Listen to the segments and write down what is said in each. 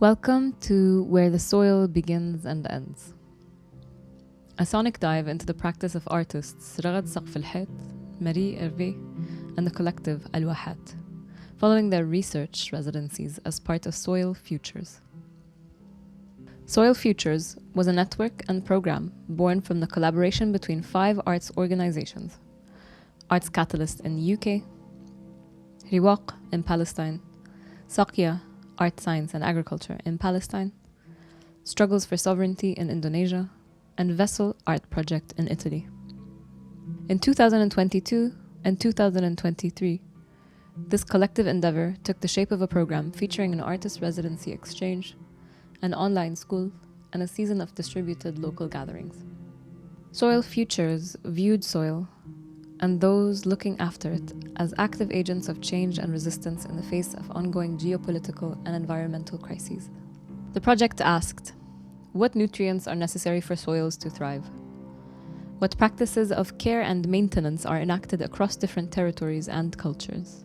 Welcome to Where the Soil Begins and Ends. A sonic dive into the practice of artists Raghad Saqfalhait, Hervé, and the collective Al-Wahat, following their research residencies as part of Soil Futures. Soil Futures was a network and program born from the collaboration between 5 arts organizations: Arts Catalyst in the UK, Riwaq in Palestine, Saqya, Art, Science and Agriculture in Palestine, Struggles for Sovereignty in Indonesia, and Vessel Art Project in Italy. In 2022 and 2023, this collective endeavor took the shape of a program featuring an artist residency exchange, an online school, and a season of distributed local gatherings. Soil Futures viewed soil and those looking after it as active agents of change and resistance in the face of ongoing geopolitical and environmental crises. The project asked, what nutrients are necessary for soils to thrive? What practices of care and maintenance are enacted across different territories and cultures?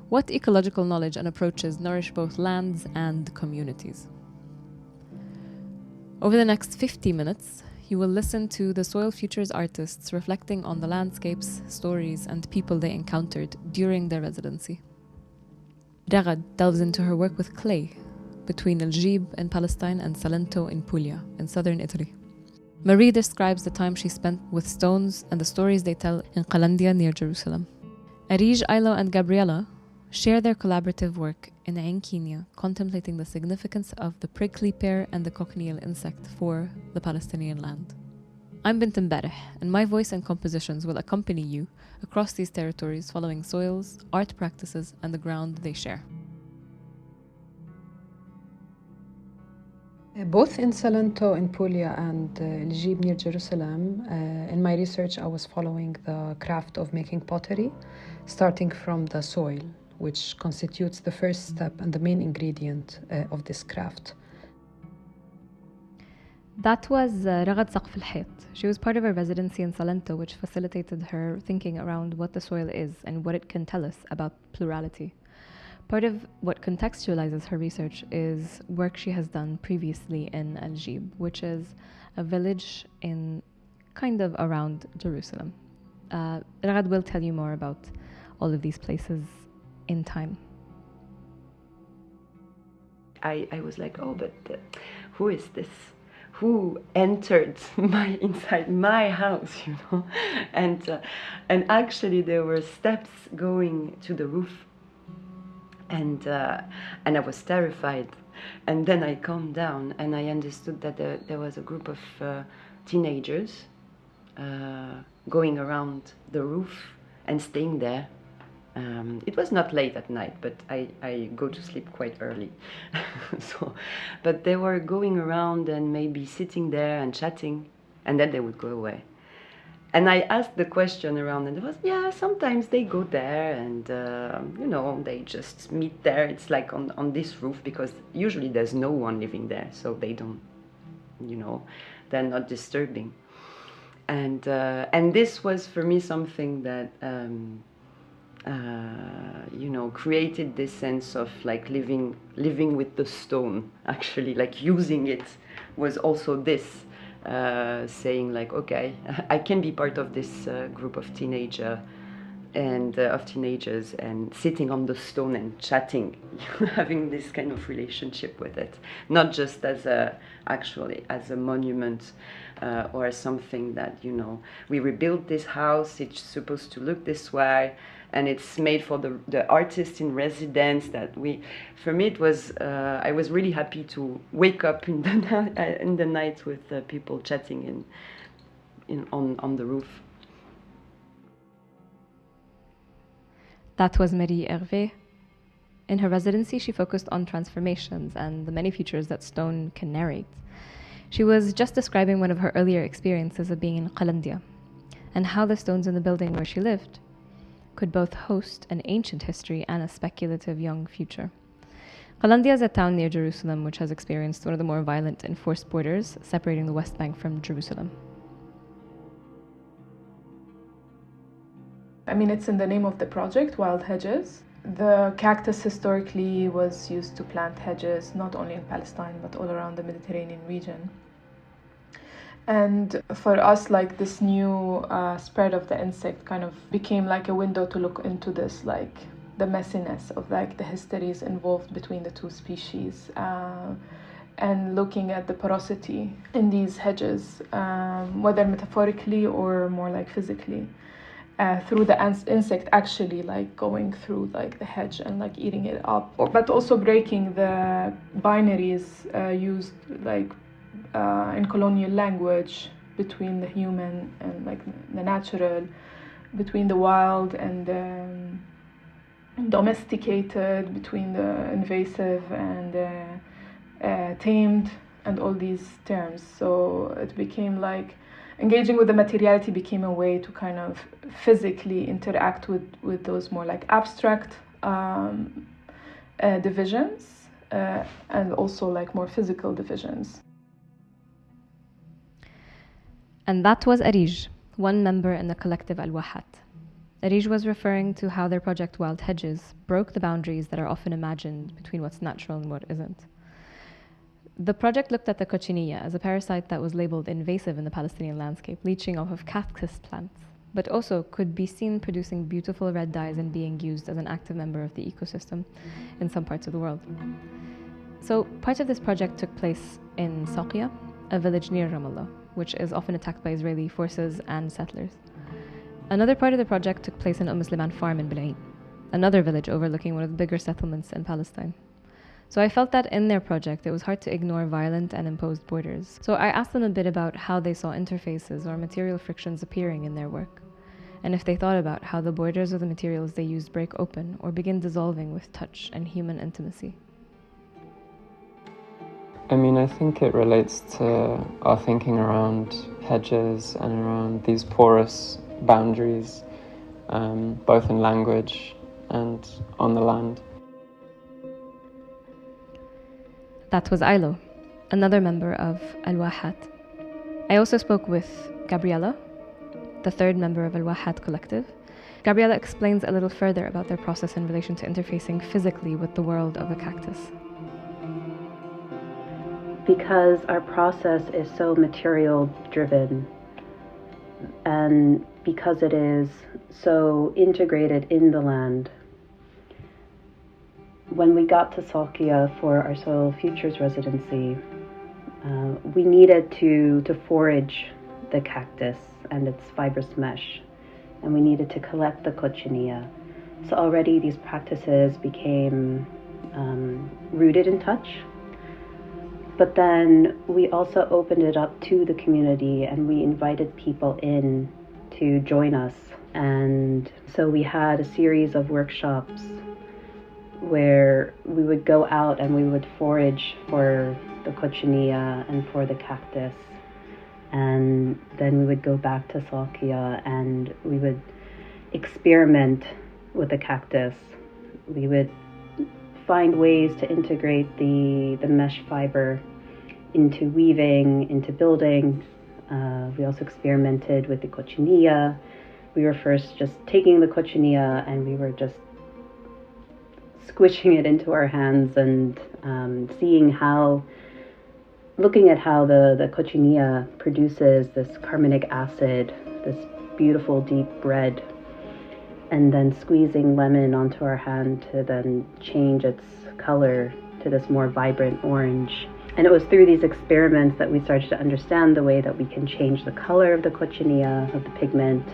What ecological knowledge and approaches nourish both lands and communities? Over the next 50 minutes, you will listen to the Soil Futures artists reflecting on the landscapes, stories, and people they encountered during their residency. Raghad delves into her work with clay between Al-Jib in Palestine and Salento in Puglia in southern Italy. Marie describes the time she spent with stones and the stories they tell in Qalandiya near Jerusalem. Areej, Ailo, and Gabriella share their collaborative work in Ein Qiniya, contemplating the significance of the prickly pear and the cochineal insect for the Palestinian land. I'm Bint Mbareh, and my voice and compositions will accompany you across these territories following soils, art practices, and the ground they share. Both in Salento in Puglia and Al-Jib near Jerusalem, in my research I was following the craft of making pottery, starting from the soil, which constitutes the first step and the main ingredient of this craft. That was Raghad Saqfalhait. She was part of a residency in Salento, which facilitated her thinking around what the soil is and what it can tell us about plurality. Part of what contextualizes her research is work she has done previously in Al-Jib, which is a village in kind of around Jerusalem. Raghad will tell you more about all of these places in time. I was like, but who is this? Who entered inside my house, And actually there were steps going to the roof, and I was terrified. And then I calmed down and I understood that there was a group of teenagers going around the roof and staying there. It was not late at night, but I go to sleep quite early. But they were going around and maybe sitting there and chatting, and then they would go away. And I asked the question around, and it was, sometimes they go there and, they just meet there. It's like on this roof, because usually there's no one living there, so they don't, they're not disturbing. And this was for me something that, created this sense of like living with the stone, actually, like using it was also this, saying like, okay, I can be part of this group of teenagers and sitting on the stone and chatting, having this kind of relationship with it, not just as a monument or something that, we rebuilt this house, it's supposed to look this way, and it's made for the artist in residence. For me it was, I was really happy to wake up in the night with people chatting on the roof. That was Marie Hervé. In her residency, she focused on transformations and the many futures that stone can narrate. She was just describing one of her earlier experiences of being in Qalandiya, and how the stones in the building where she lived could both host an ancient history and a speculative young future. Qalandiya is a town near Jerusalem which has experienced one of the more violent enforced borders separating the West Bank from Jerusalem. It's in the name of the project, Wild Hedges. The cactus historically was used to plant hedges, not only in Palestine, but all around the Mediterranean region. And for us, like this new spread of the insect kind of became like a window to look into this, like the messiness of like the histories involved between the two species, and looking at the porosity in these hedges, whether metaphorically or more like physically, through the insect actually like going through like the hedge and like eating it up, but also breaking the binaries used like in colonial language between the human and like the natural, between the wild and domesticated, between the invasive and tamed, and all these terms. So it became like engaging with the materiality became a way to kind of physically interact with those more like abstract divisions, and also like more physical divisions. And that was Areej, one member in the collective Al-Wahat. Areej was referring to how their project Wild Hedges broke the boundaries that are often imagined between what's natural and what isn't. The project looked at the cochineal as a parasite that was labeled invasive in the Palestinian landscape, leeching off of cactus plants, but also could be seen producing beautiful red dyes and being used as an active member of the ecosystem in some parts of the world. So part of this project took place in Saqia, a village near Ramallah, which is often attacked by Israeli forces and settlers. Another part of the project took place in Sliman farm in Bil'in, another village overlooking one of the bigger settlements in Palestine. So I felt that in their project, it was hard to ignore violent and imposed borders. So I asked them a bit about how they saw interfaces or material frictions appearing in their work, and if they thought about how the borders of the materials they used break open or begin dissolving with touch and human intimacy. I mean, I think it relates to our thinking around hedges and around these porous boundaries, both in language and on the land. That was Ailo, another member of Al-Wahat. I also spoke with Gabriella, the third member of Al-Wahat collective. Gabriella explains a little further about their process in relation to interfacing physically with the world of a cactus. Because our process is so material driven, and because it is so integrated in the land, when we got to Saqia for our Soil Futures residency, we needed to forage the cactus and its fibrous mesh, and we needed to collect the cochineal. So already these practices became rooted in touch. But then we also opened it up to the community, and we invited people in to join us. And so we had a series of workshops where we would go out and we would forage for the cochineal and for the cactus. And then we would go back to Saqia and we would experiment with the cactus. We would find ways to integrate the mesh fiber into weaving, into building. We also experimented with the cochineal. We were first just taking the cochineal and we were just squishing it into our hands and looking at how the cochineal produces this carbonic acid, this beautiful deep red, and then squeezing lemon onto our hand to then change its color to this more vibrant orange. And it was through these experiments that we started to understand the way that we can change the color of the cochineal, of the pigment.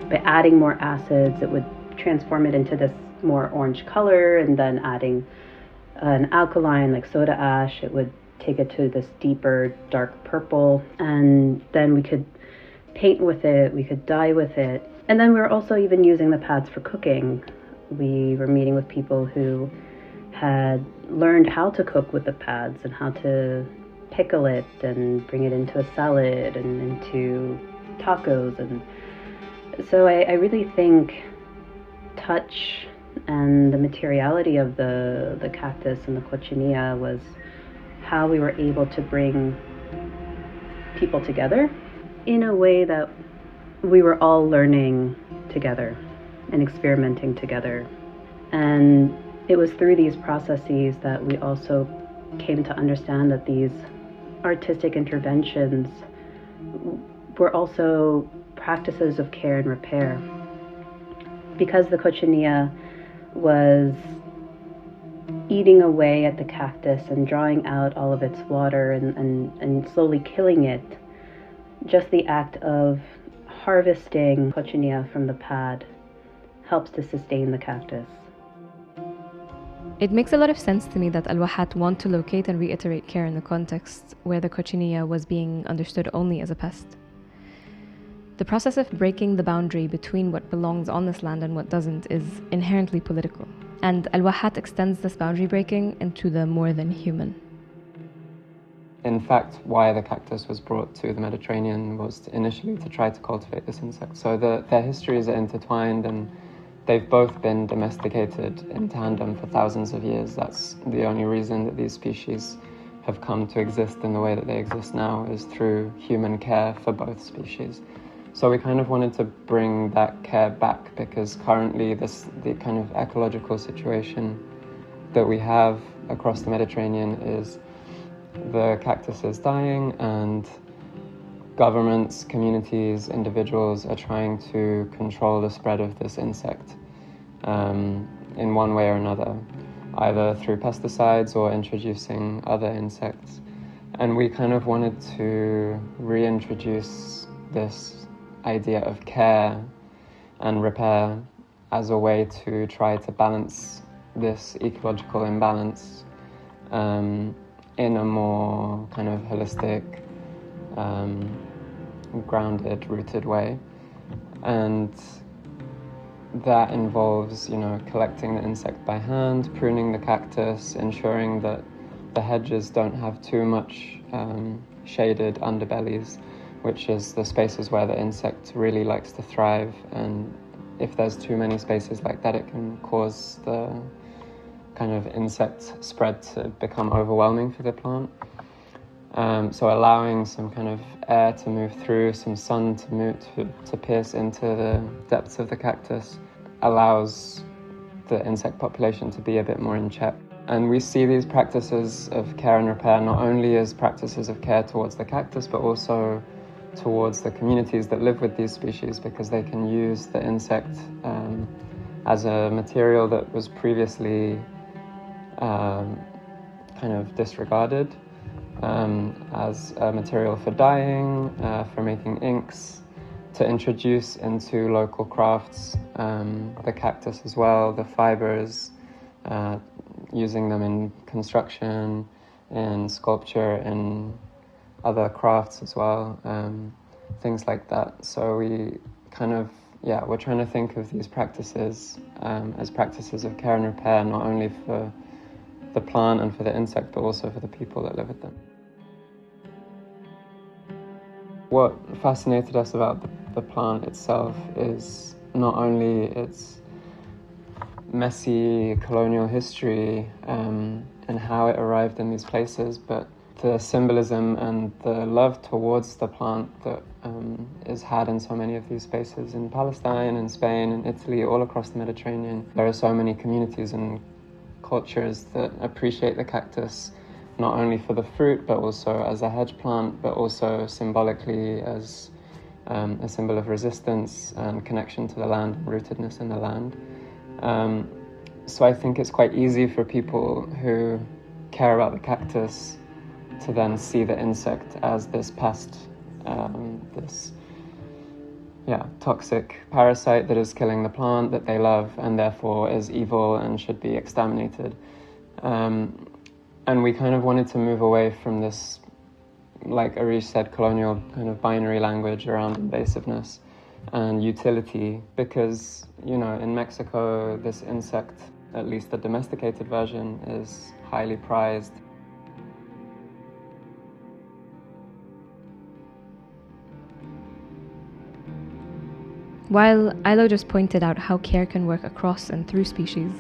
By adding more acids, it would transform it into this more orange color, and then adding an alkaline like soda ash, it would take it to this deeper dark purple, and then we could paint with it, we could dye with it. And then we were also even using the pads for cooking. We were meeting with people who had learned how to cook with the pads and how to pickle it and bring it into a salad and into tacos. And so I really think touch and the materiality of the cactus and the cochineal was how we were able to bring people together in a way that we were all learning together and experimenting together And it was through these processes that we also came to understand that these artistic interventions were also practices of care and repair. Because the cochineal was eating away at the cactus and drawing out all of its water and slowly killing it, just the act of harvesting cochineal from the pad helps to sustain the cactus. It makes a lot of sense to me that Al-Wahat want to locate and reiterate care in the context where the cochineal was being understood only as a pest. The process of breaking the boundary between what belongs on this land and what doesn't is inherently political, and Al-Wahat extends this boundary breaking into the more than human. In fact, why the cactus was brought to the Mediterranean was initially to try to cultivate this insect. So their histories are intertwined, and they've both been domesticated in tandem for thousands of years. That's the only reason that these species have come to exist in the way that they exist now, is through human care for both species. So we kind of wanted to bring that care back, because currently the kind of ecological situation that we have across the Mediterranean is the cactus is dying, and governments, communities, individuals are trying to control the spread of this insect in one way or another, either through pesticides or introducing other insects. And we kind of wanted to reintroduce this idea of care and repair as a way to try to balance this ecological imbalance in a more kind of holistic, grounded, rooted way. And that involves, collecting the insect by hand, pruning the cactus, ensuring that the hedges don't have too much shaded underbellies, which is the spaces where the insect really likes to thrive. And if there's too many spaces like that, it can cause the kind of insect spread to become overwhelming for the plant. So allowing some kind of air to move through, some sun to pierce into the depths of the cactus allows the insect population to be a bit more in check. And we see these practices of care and repair not only as practices of care towards the cactus, but also towards the communities that live with these species, because they can use the insect as a material that was previously kind of disregarded, as a material for dyeing, for making inks, to introduce into local crafts, the cactus as well, the fibers, using them in construction, in sculpture, in other crafts as well, things like that. So we kind of, we're trying to think of these practices as practices of care and repair, not only for the plant and for the insect, but also for the people that live with them. What fascinated us about the plant itself is not only its messy colonial history and how it arrived in these places, but the symbolism and the love towards the plant that is had in so many of these spaces in Palestine and Spain and Italy, all across the Mediterranean. There are so many communities and cultures that appreciate the cactus not only for the fruit, but also as a hedge plant, but also symbolically as a symbol of resistance and connection to the land, rootedness in the land. So I think it's quite easy for people who care about the cactus to then see the insect as this pest, this toxic parasite that is killing the plant that they love and therefore is evil and should be exterminated. And we kind of wanted to move away from this, like Areej said, colonial kind of binary language around invasiveness and utility, because, in Mexico, this insect, at least the domesticated version, is highly prized. While Ailo just pointed out how care can work across and through species,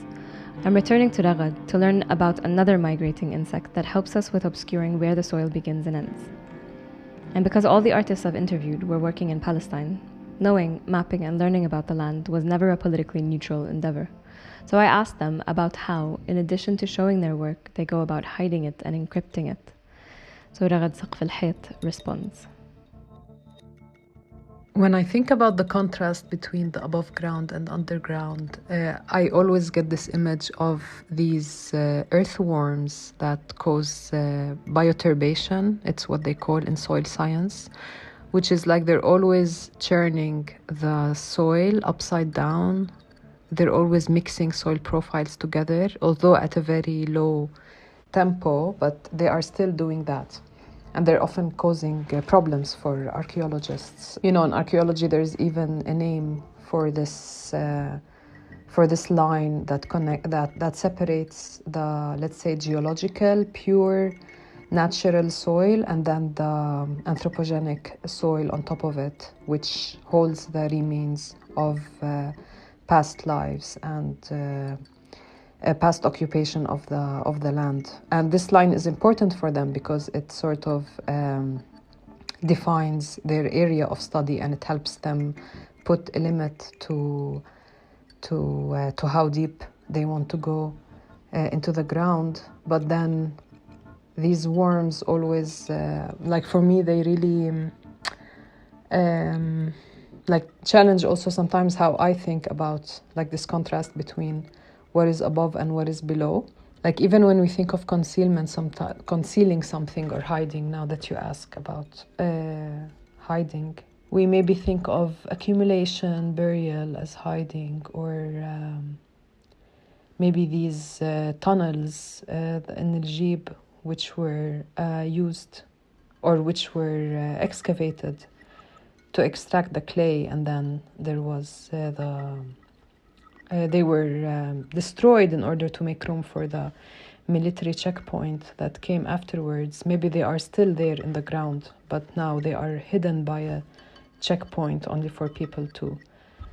I'm returning to Raghad to learn about another migrating insect that helps us with obscuring where the soil begins and ends. And because all the artists I've interviewed were working in Palestine, knowing, mapping, and learning about the land was never a politically neutral endeavor. So I asked them about how, in addition to showing their work, they go about hiding it and encrypting it. So Raghad Saqfalhait responds. When I think about the contrast between the above ground and underground, I always get this image of these earthworms that cause bioturbation. It's what they call in soil science, which is like they're always churning the soil upside down. They're always mixing soil profiles together, although at a very low tempo, but they are still doing that. And they're often causing problems for archaeologists. You know, in archaeology, there's even a name for this line that separates the, let's say, geological, pure, natural soil, and then the anthropogenic soil on top of it, which holds the remains of past lives and past occupation of the land. And this line is important for them because it sort of defines their area of study, and it helps them put a limit to how deep they want to go into the ground. But then these worms always, like for me, they really like challenge also sometimes how I think about like this contrast between what is above and what is below. Like even when we think of concealment, sometimes concealing something or hiding, now that you ask about hiding, we maybe think of accumulation, burial as hiding, or maybe these tunnels in Al-Jib, which were used or which were excavated to extract the clay, and then there was they were destroyed in order to make room for the military checkpoint that came afterwards. Maybe they are still there in the ground, but now they are hidden by a checkpoint only for people to,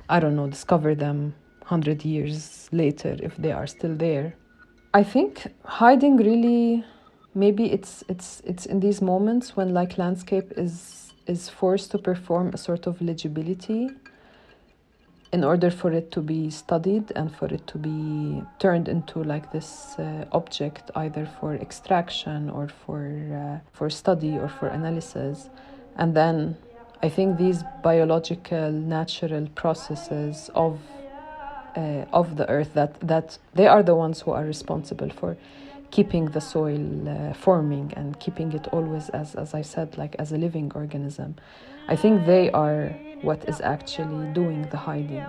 I don't know, discover them 100 years later if they are still there. I think hiding really, maybe it's in these moments when like landscape is forced to perform a sort of legibility in order for it to be studied and for it to be turned into like this object, either for extraction or for study or for analysis. And then I think these biological, natural processes of the earth, that they are the ones who are responsible for keeping the soil forming and keeping it always, as I said, like as a living organism. I think they are what is actually doing the hiding.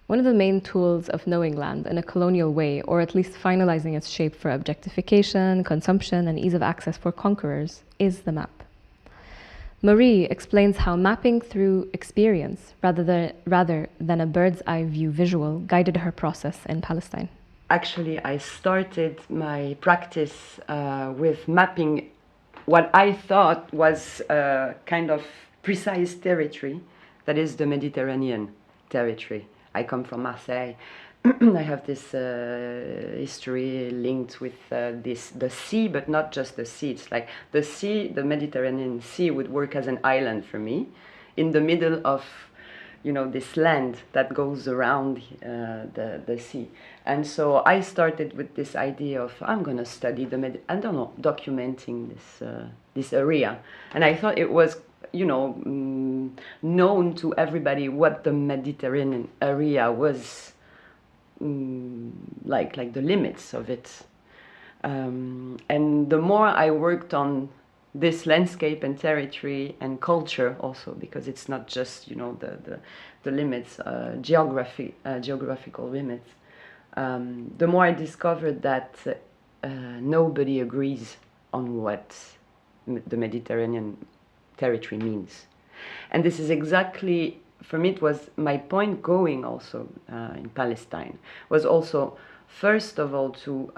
One of the main tools of knowing land in a colonial way, or at least finalizing its shape for objectification, consumption, and ease of access for conquerors, is the map. Marie explains how mapping through experience, rather than a bird's eye view visual, guided her process in Palestine. Actually, I started my practice with mapping what I thought was a kind of precise territory, that is the Mediterranean territory. I come from Marseille. I have this history linked with the sea, but not just the sea. It's like the sea, the Mediterranean Sea would work as an island for me in the middle of, you know, this land that goes around the sea. And so I started with this idea of, I'm going to study documenting this area. And I thought it was, you know, known to everybody what the Mediterranean area was, like the limits of it. And the more I worked on this landscape and territory and culture also, because it's not just, you know, the limits, geographical limits, the more I discovered that nobody agrees on what the Mediterranean territory means. And this is exactly, for me, it was my point going also in Palestine, was also, first of all, to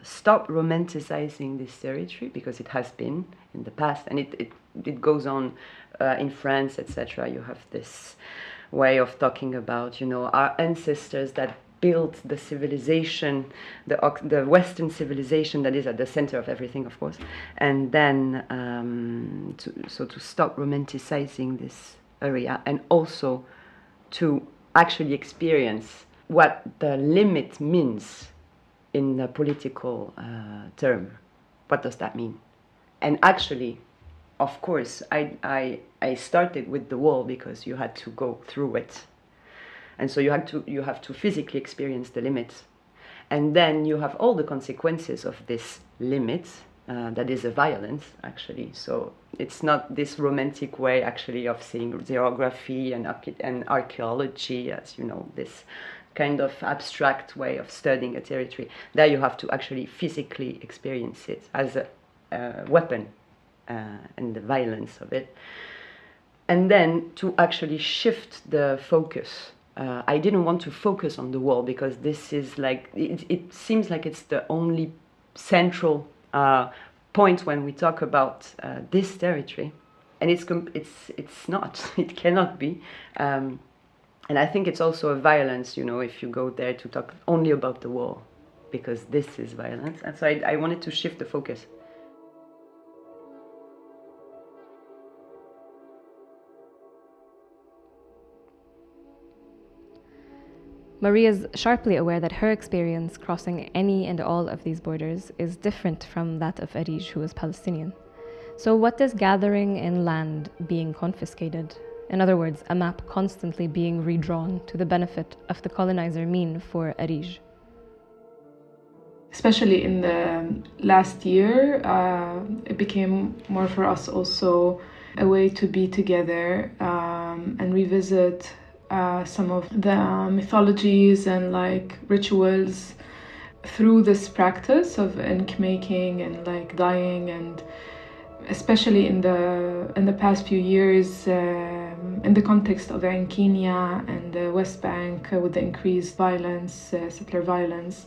stop romanticizing this territory, because it has been in the past, and it goes on in France, etc. You have this way of talking about, our ancestors that built the civilization, the Western civilization that is at the center of everything, of course, and then to stop romanticizing this area, and also to actually experience what the limit means in the political term. What does that mean? And actually, of course, I started with the wall because you had to go through it. And so you have to physically experience the limits. And then you have all the consequences of this limit, that is a violence, actually. So it's not this romantic way, actually, of seeing geography and archaeology as, this kind of abstract way of studying a territory. There you have to actually physically experience it as a weapon, and the violence of it. And then to actually shift the focus. I didn't want to focus on the wall because this is like, it seems like it's the only central point when we talk about this territory. And it's not, it cannot be. And I think it's also a violence, if you go there to talk only about the wall, because this is violence. And so I wanted to shift the focus. Maria's sharply aware that her experience crossing any and all of these borders is different from that of Areej, who is Palestinian. So what does gathering in land being confiscated, in other words, a map constantly being redrawn to the benefit of the colonizer, mean for Areej? Especially in the last year, it became more for us also a way to be together and revisit some of the mythologies and rituals through this practice of ink making and dyeing, and especially in the past few years in the context of Ein Qiniya and the West Bank with the increased violence, settler violence.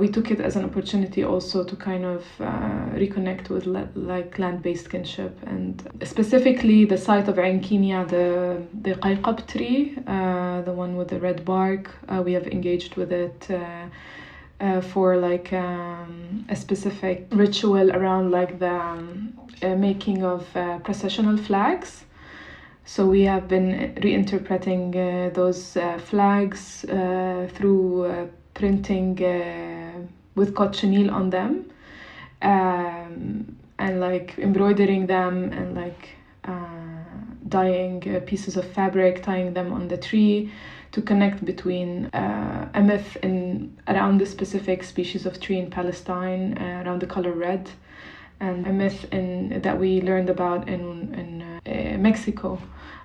We took it as an opportunity also to kind of reconnect with land-based kinship, and specifically the site of Ein Qiniya, the qayqab tree, the one with the red bark. We have engaged with it for a specific ritual around the making of processional flags. So we have been reinterpreting those flags through printing with cochineal on them, and embroidering them, and dyeing pieces of fabric, tying them on the tree to connect between a myth around the specific species of tree in Palestine, around the color red, and a myth that we learned about in Mexico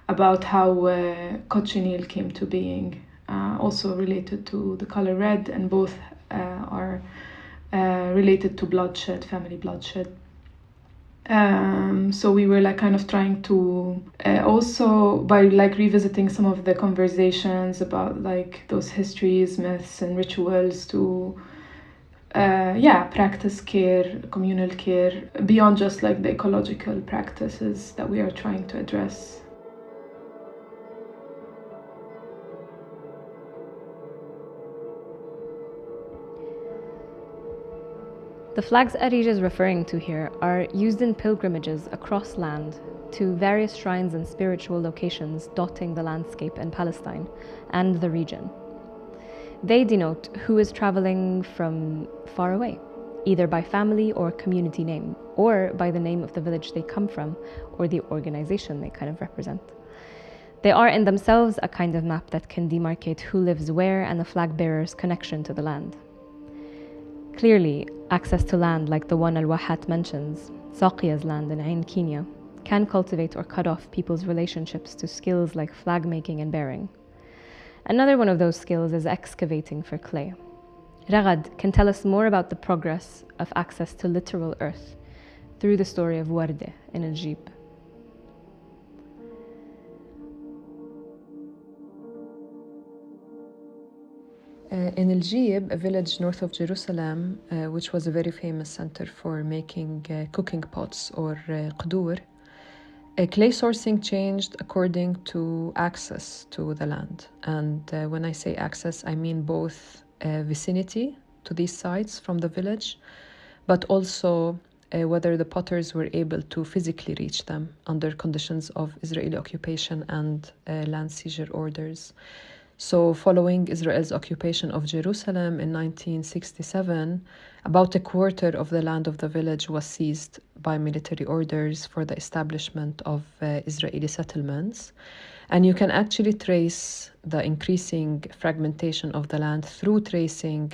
about how cochineal came to being. Also related to the color red, and both are related to bloodshed, family bloodshed. So we were kind of trying to also, by revisiting some of the conversations about those histories, myths and rituals, to practice care, communal care, beyond just the ecological practices that we are trying to address. The flags Areej is referring to here are used in pilgrimages across land to various shrines and spiritual locations dotting the landscape in Palestine and the region. They denote who is traveling from far away, either by family or community name, or by the name of the village they come from or the organization they kind of represent. They are in themselves a kind of map that can demarcate who lives where and the flag bearer's connection to the land. Clearly, access to land like the one Al-Wahat mentions, Saqiya's land in Ein Qiniya, can cultivate or cut off people's relationships to skills like flag making and bearing. Another one of those skills is excavating for clay. Raghad can tell us more about the progress of access to literal earth through the story of Wardeh in Al-Jib. In Al-Jib, a village north of Jerusalem, which was a very famous center for making cooking pots or qdur, Clay sourcing changed according to access to the land. And when I say access, I mean both vicinity to these sites from the village, but also whether the potters were able to physically reach them under conditions of Israeli occupation and land seizure orders. So, following Israel's occupation of Jerusalem in 1967, about a quarter of the land of the village was seized by military orders for the establishment of Israeli settlements. And you can actually trace the increasing fragmentation of the land through tracing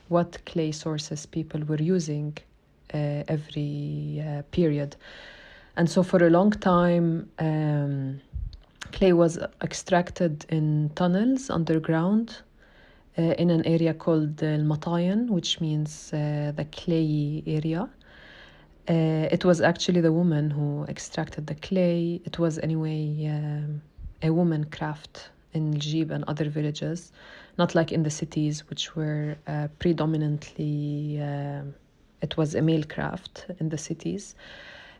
what clay sources people were using every period. And so, for a long time, clay was extracted in tunnels underground in an area called Al-Matayan, which means the clay area. It was actually the woman who extracted the clay. It was anyway a woman craft in Al-Jib and other villages, not like in the cities, which were predominantly, it was a male craft in the cities.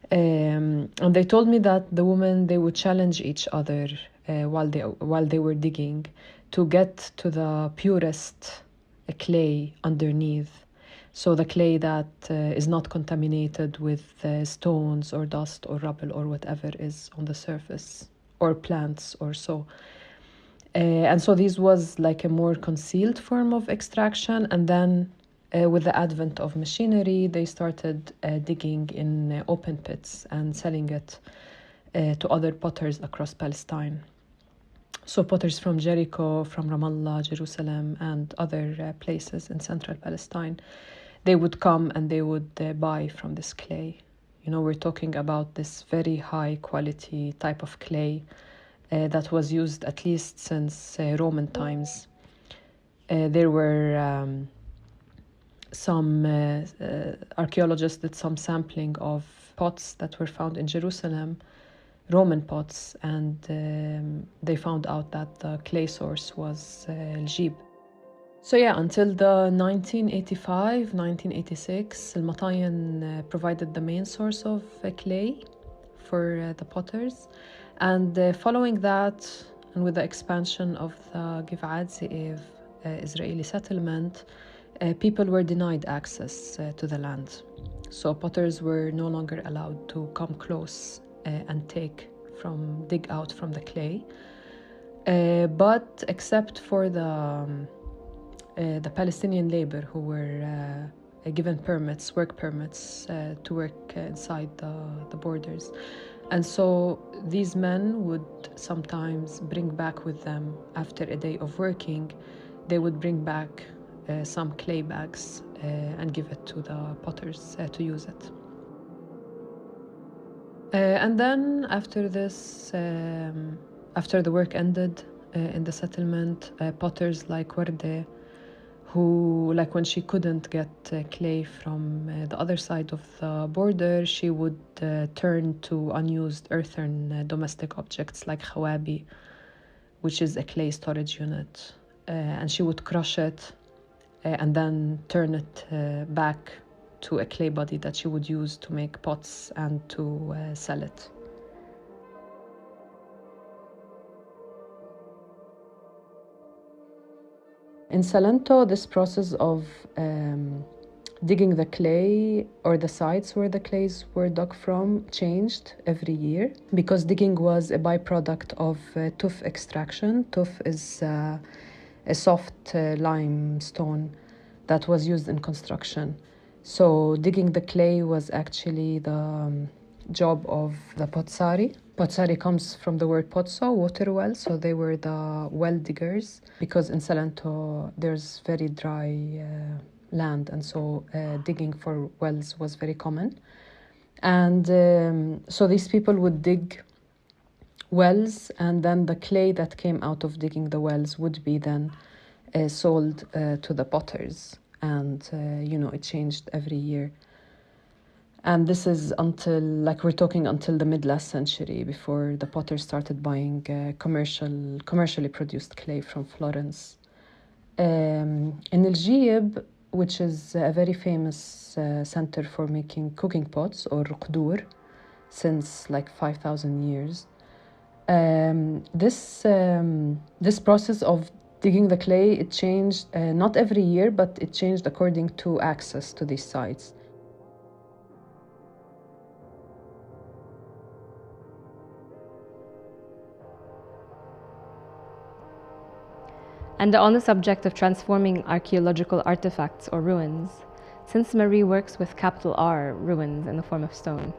And they told me that the women, they would challenge each other while they were digging to get to the purest clay underneath. So the clay that is not contaminated with stones or dust or rubble or whatever is on the surface, or plants or so. And so this was like a more concealed form of extraction. And then with the advent of machinery, they started digging in open pits and selling it to other potters across Palestine. So potters from Jericho, from Ramallah, Jerusalem, and other places in central Palestine, they would come and they would buy from this clay. You know, we're talking about this very high quality type of clay that was used at least since Roman times. There were some archaeologists did some sampling of pots that were found in Jerusalem, Roman pots, and they found out that the clay source was Al-Jib. So yeah, until the 1985, 1986, Al-Matayan provided the main source of clay for the potters. And following that, and with the expansion of the Giv'at Ze'ev Israeli settlement, people were denied access to the land. So potters were no longer allowed to come close and dig out from the clay. But except for the Palestinian labor who were given work permits to work inside the borders. And so these men would sometimes bring back with them, after a day of working, they would bring back some clay bags and give it to the potters to use it. And then after this, after the work ended in the settlement, potters like Werde, who, like when she couldn't get clay from the other side of the border, she would turn to unused earthen domestic objects like khawabi, which is a clay storage unit. And she would crush it and then turn it back to a clay body that she would use to make pots and to sell it. In Salento, this process of digging the clay, or the sites where the clays were dug from, changed every year because digging was a byproduct of tuff extraction. Tuff is a soft limestone that was used in construction. So digging the clay was actually the job of the potsari. Potsari comes from the word pozzo, water well, so they were the well diggers, because in Salento there's very dry land, and so digging for wells was very common. And so these people would dig wells, and then the clay that came out of digging the wells would be then sold to the potters. And, it changed every year. And this is we're talking until the mid-last century, before the potters started buying commercially produced clay from Florence. In Al-Jib, which is a very famous center for making cooking pots, or qdur, since like 5,000 years. This process of digging the clay, it changed not every year, but it changed according to access to these sites. And on the subject of transforming archaeological artifacts or ruins, since Marie works with capital R ruins in the form of stone,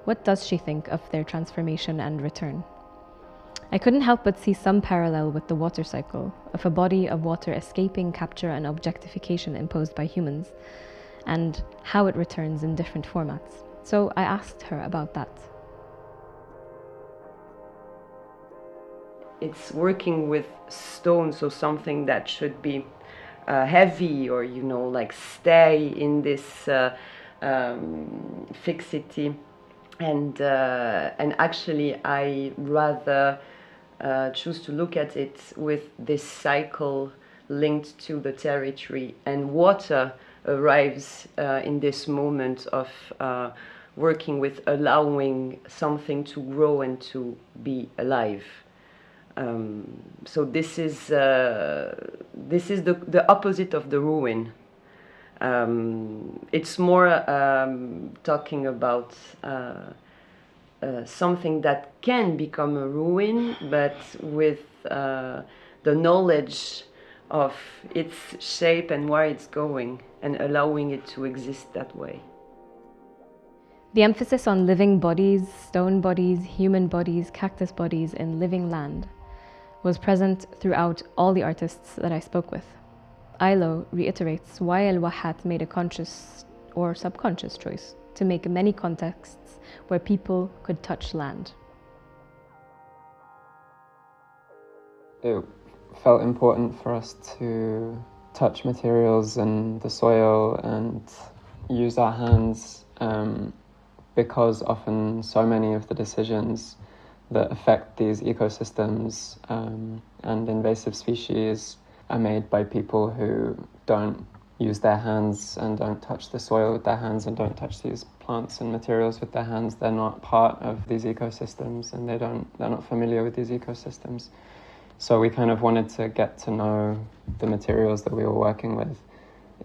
what does she think of their transformation and return? I couldn't help but see some parallel with the water cycle, of a body of water escaping capture and objectification imposed by humans, and how it returns in different formats. So I asked her about that. It's working with stone, so something that should be heavy or, like stay in this fixity. And actually, I rather choose to look at it with this cycle linked to the territory, and water arrives in this moment of working with allowing something to grow and to be alive. So this is the opposite of the ruin. It's more talking about something that can become a ruin, but with the knowledge of its shape and where it's going, and allowing it to exist that way. The emphasis on living bodies, stone bodies, human bodies, cactus bodies in living land was present throughout all the artists that I spoke with. Ailo reiterates why Al-Wahat made a conscious or subconscious choice to make many contexts where people could touch land. It felt important for us to touch materials and the soil and use our hands because often so many of the decisions that affect these ecosystems and invasive species are made by people who don't use their hands and don't touch the soil with their hands and don't touch these plants and materials with their hands. They're not part of these ecosystems, and they're not familiar with these ecosystems. So we kind of wanted to get to know the materials that we were working with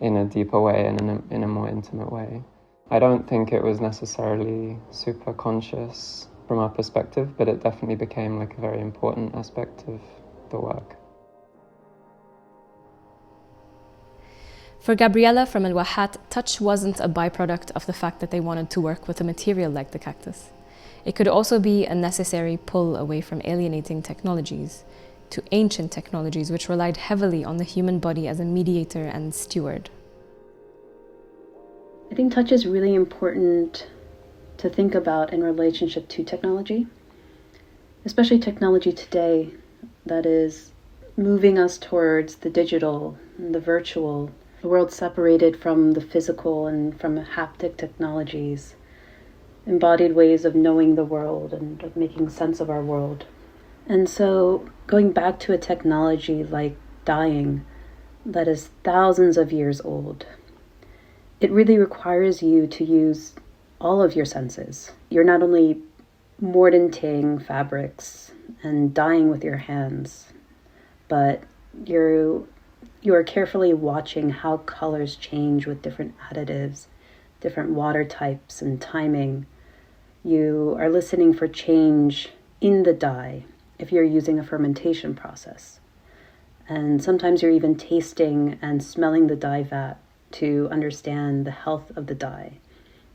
in a deeper way and in a more intimate way. I don't think it was necessarily super conscious from our perspective, but it definitely became like a very important aspect of the work. For Gabriella from Al-Wahat, touch wasn't a byproduct of the fact that they wanted to work with a material like the cactus. It could also be a necessary pull away from alienating technologies to ancient technologies which relied heavily on the human body as a mediator and steward. I think touch is really important to think about in relationship to technology, especially technology today that is moving us towards the digital and the virtual, the world separated from the physical and from haptic technologies, embodied ways of knowing the world and of making sense of our world. And so going back to a technology like dyeing that is thousands of years old, it really requires you to use all of your senses. You're not only mordanting fabrics and dyeing with your hands, but you are carefully watching how colors change with different additives, different water types and timing. You are listening for change in the dye if you're using a fermentation process. And sometimes you're even tasting and smelling the dye vat to understand the health of the dye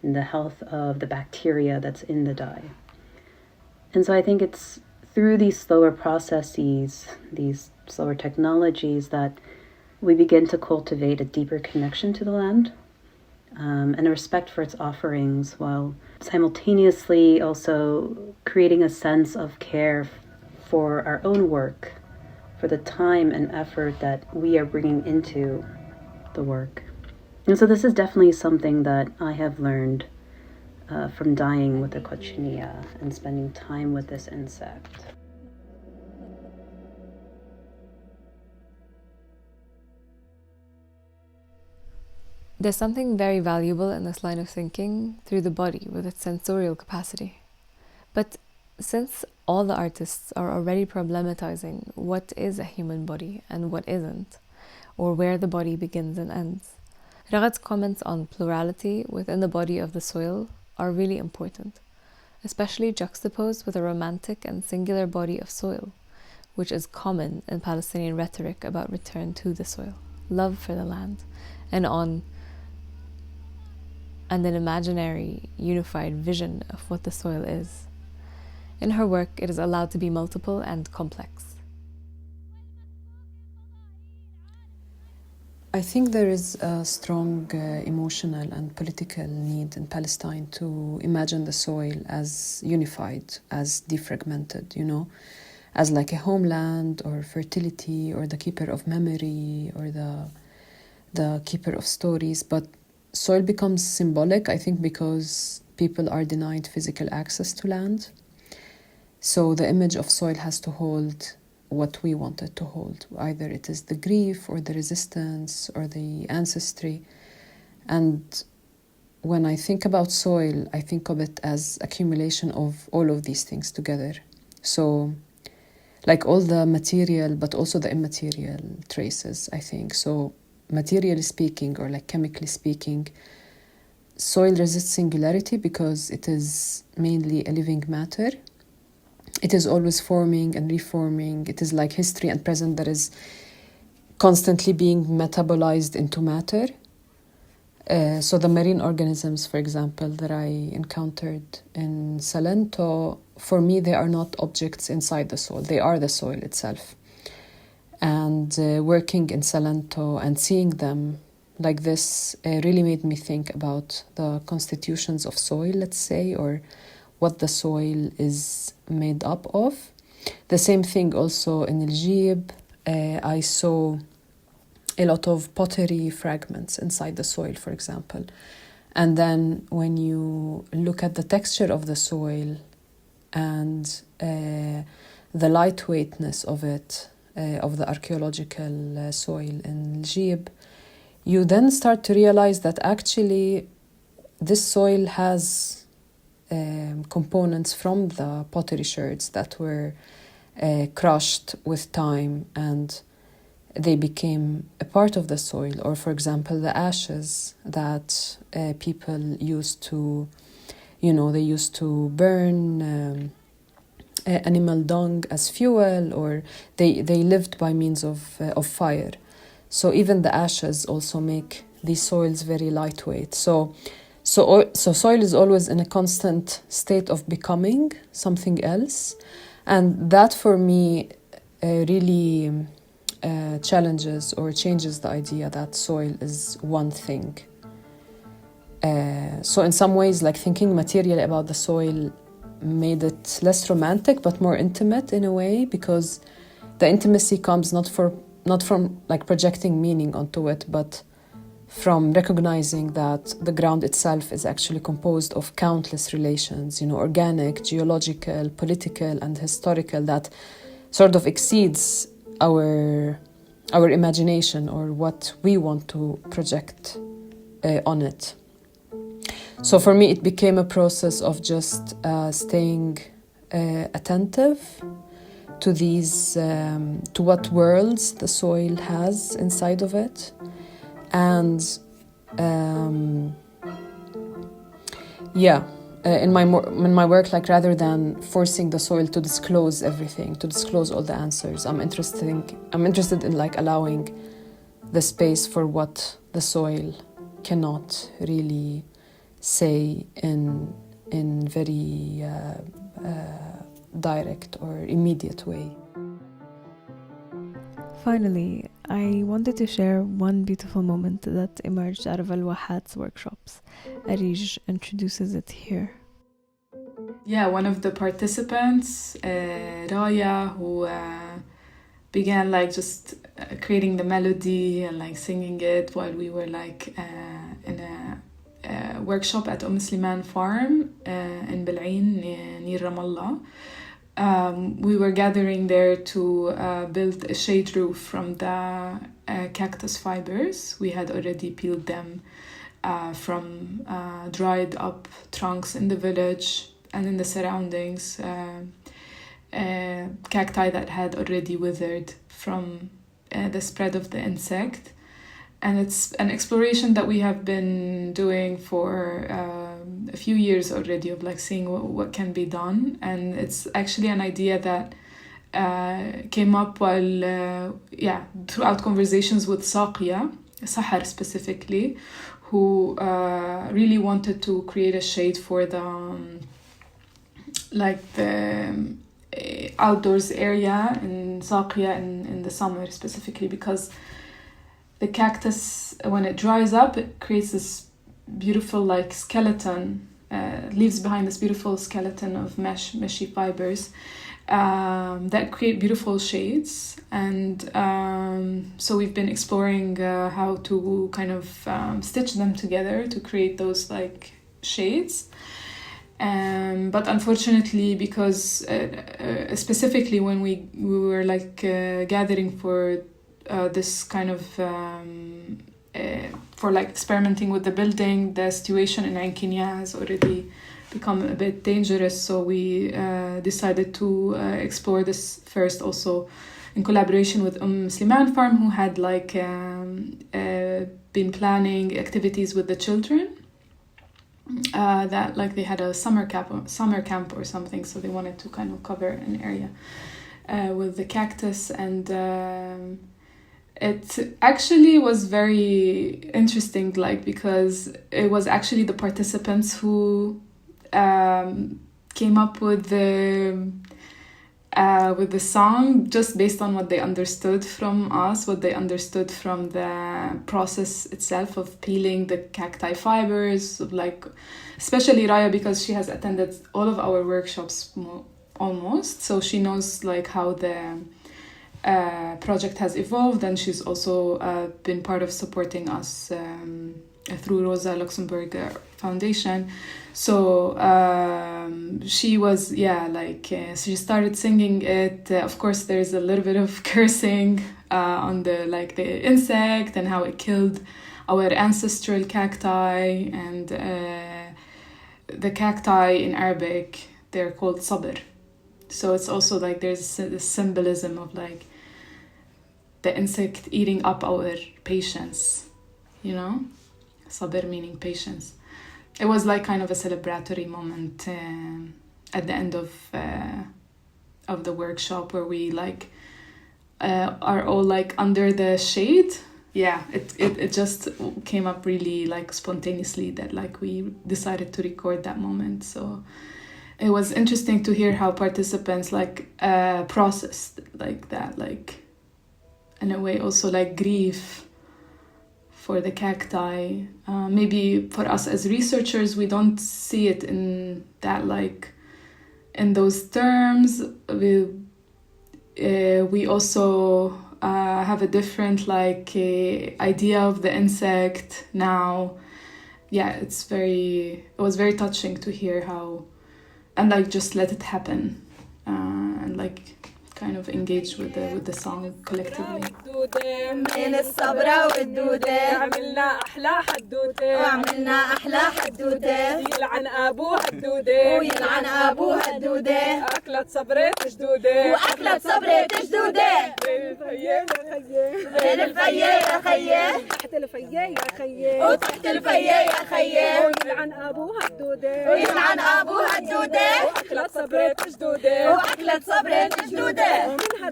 and the health of the bacteria that's in the dye. And so I think it's through these slower processes, these slower technologies, that we begin to cultivate a deeper connection to the land and a respect for its offerings, while simultaneously also creating a sense of care for our own work, for the time and effort that we are bringing into the work. And so this is definitely something that I have learned from dyeing with the cochineal and spending time with this insect. There's something very valuable in this line of thinking through the body with its sensorial capacity. But since all the artists are already problematizing what is a human body and what isn't, or where the body begins and ends, Raghad's comments on plurality within the body of the soil are really important, especially juxtaposed with a romantic and singular body of soil, which is common in Palestinian rhetoric about return to the soil, love for the land, and an imaginary, unified vision of what the soil is. In her work, it is allowed to be multiple and complex. I think there is a strong emotional and political need in Palestine to imagine the soil as unified, as defragmented, as like a homeland or fertility or the keeper of memory or the keeper of stories. But soil becomes symbolic, I think, because people are denied physical access to land. So the image of soil has to hold what we want it to hold. Either it is the grief or the resistance or the ancestry. And when I think about soil, I think of it as accumulation of all of these things together. So like all the material, but also the immaterial traces, I think. So materially speaking, or like chemically speaking, soil resists singularity because it is mainly a living matter. It is always forming and reforming. It is like history and present that is constantly being metabolized into matter. So the marine organisms, for example, that I encountered in Salento, for me, they are not objects inside the soil. They are the soil itself. And working in Salento and seeing them like this really made me think about the constitutions of soil, let's say, or what the soil is made up of. The same thing also in Al-Jib. I saw a lot of pottery fragments inside the soil, for example. And then when you look at the texture of the soil and the lightweightness of it, of the archaeological soil in Al-Jib, you then start to realize that actually this soil has components from the pottery sherds that were crushed with time and they became a part of the soil. Or, for example, the ashes that people used to, they used to burn animal dung as fuel, or they lived by means of fire. So even the ashes also make these soils very lightweight. So soil is always in a constant state of becoming something else. And that for me really challenges or changes the idea that soil is one thing. So in some ways, like thinking materially about the soil made it less romantic but more intimate in a way, because the intimacy comes not from like projecting meaning onto it, but from recognizing that the ground itself is actually composed of countless relations, organic, geological, political, and historical, that sort of exceeds our imagination or what we want to project on it. So for me, it became a process of just staying attentive to these, to what worlds the soil has inside of it. And in my work, like rather than forcing the soil to disclose everything, to disclose all the answers, I'm interested in like allowing the space for what the soil cannot really say in very direct or immediate way. Finally, I wanted to share one beautiful moment that emerged out of Al-Wahat's workshops. Areej introduces it here. Yeah, one of the participants, Raya, who began like just creating the melody and like singing it while we were like in a workshop at Sliman farm in Bil'ain near Ramallah. We were gathering there to build a shade roof from the cactus fibers. We had already peeled them from dried up trunks in the village, and in the surroundings, cacti that had already withered from the spread of the insect. And it's an exploration that we have been doing for a few years already, of like seeing what can be done. And it's actually an idea that came up while throughout conversations with Sahar specifically, who really wanted to create a shade for the outdoors area in Saqia in the summer specifically, because the cactus, when it dries up, it creates this beautiful like skeleton, leaves behind this beautiful skeleton of meshy fibers that create beautiful shades. And so we've been exploring how to kind of stitch them together to create those like shades. But unfortunately, because specifically when we were like gathering for this kind of for like experimenting with the building, the situation in Ein Qiniya has already become a bit dangerous, so we decided to explore this first also in collaboration with Sliman Farm, who had like been planning activities with the children. That like they had a summer camp or something, so they wanted to kind of cover an area with the cactus. And it actually was very interesting, like, because it was actually the participants who came up with the song just based on what they understood from us, what they understood from the process itself of peeling the cacti fibers, like especially Raya, because she has attended all of our workshops almost, so she knows like how the project has evolved, and she's also been part of supporting us through Rosa Luxemburg Foundation. So she was, she started singing it. Of course, there's a little bit of cursing on the insect and how it killed our ancestral cacti. And the cacti in Arabic, they're called sabr. So it's also like there's this symbolism of like the insect eating up our patience, you know? Sabr meaning patience. It was like kind of a celebratory moment at the end of the workshop, where we like are all like under the shade. Yeah, it just came up really like spontaneously that like we decided to record that moment. So it was interesting to hear how participants like processed like that, like in a way also like grief for the cacti. Maybe for us as researchers, we don't see it in that like in those terms. We also have a different like idea of the insect now. Yeah, it was very touching to hear how, and like just let it happen, and like kind of engage with the song collectively. من الصبرة والدودة عملنا أحلى حدودة يلعن أبوها الدودة أكلت صبرة جدودة بين الفية يا خيه تحت الفية يا خيه ويلعن أبوها الدودة وأكلت صبرة جدودة ومنها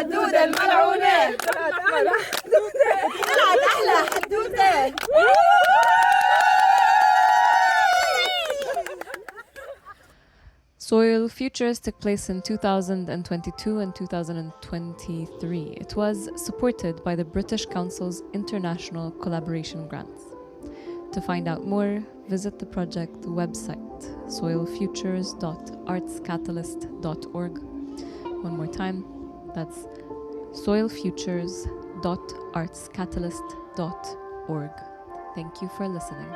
الدودة الملعونة طلعت أحلى حدودة. Soil Futures took place in 2022 and 2023. It was supported by the British Council's International Collaboration Grants. To find out more, visit the project website, soilfutures.artscatalyst.org. One more time, that's soilfutures.artscatalyst.org. Thank you for listening.